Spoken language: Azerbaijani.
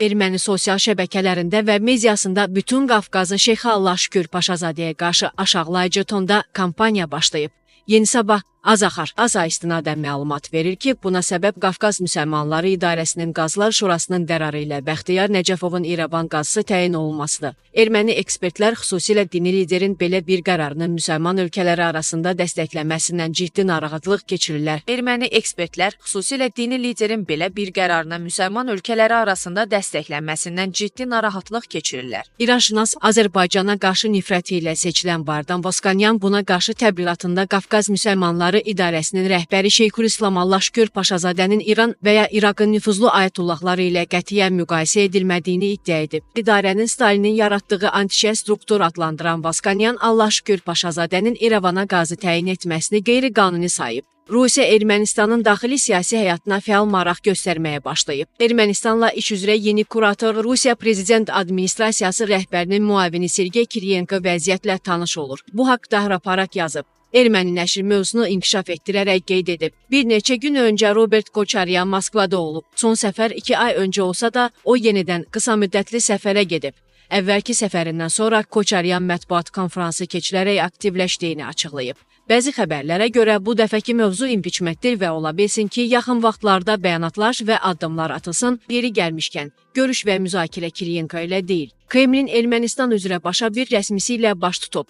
erməni sosial şəbəkələrində və mediasında bütün Qafqazın Şeyxi Allah şükür Paşazadəyə qarşı aşağılayıcı tonda kampaniya başlayıb. Yeni Sabah Azaxar istinadən məlumat verir ki, buna səbəb Qafqaz Müsəlmanları İdarəsinin Qazlar Şurasının qərarı ilə Bəxtiyar Nəcəfovun İrəvan qazısı təyin olunmasıdır. Erməni ekspertlər xüsusilə dini liderin belə bir qərarının müsəlman ölkələri arasında dəstəklənməsindən ciddi narahatlıq keçirirlər. Erməni ekspertlər xüsusilə dini liderin belə bir qərarının müsəlman ölkələri arasında dəstəklənməsindən ciddi narahatlıq keçirirlər. İranşünas Azərbaycana qarşı nifrəti ilə seçilən Vardan Voskanyan buna qarşı təbliğatında Qafqaz Müsəlmanları İdarəsinin rəhbəri Şeyxülislam Allah şükür Paşazadənin İran və ya İraqın nüfuzlu ayətullahları ilə qətiyyən müqayisə edilmədiyini iddia edib. İdarənin Stalinin yaratdığı antişiə struktur adlandıran Voskanyan Allah şükür Paşazadənin İrəvana qazı təyin etməsini qeyri-qanuni sayıb. Rusiya Ermənistanın daxili siyasi həyatına fəal maraq göstərməyə başlayıb. Ermənistanla iş üzrə yeni kurator Rusiya Prezident Administrasiyası rəhbərinin müavini Sergey Kiriyenko vəziyyətlə tanış olur. Bu haqda Hraparak yazıb. Erməni nəşri mövzunu inkişaf etdirərək qeyd edib. Bir neçə gün öncə Robert Koçaryan Moskvada olub. Son səfər 2 ay öncə olsa da o yenidən qısa müddətli səfərə gedib. Əvvəlki səfərindən sonra Koçaryan mətbuat konfransı keçirərək aktivləşdiyini açıqlayıb. Bəzi xəbərlərə görə bu dəfəki mövzu impiçmentdir və ola bilsin ki, yaxın vaxtlarda bəyanatlar və addımlar atılsın. Yeri gəlmişkən, görüş və müzakirə Kiriyenko ilə deyil. Kremlin Ermənistan üzrə başa bir rəsmisi ilə baş tutub.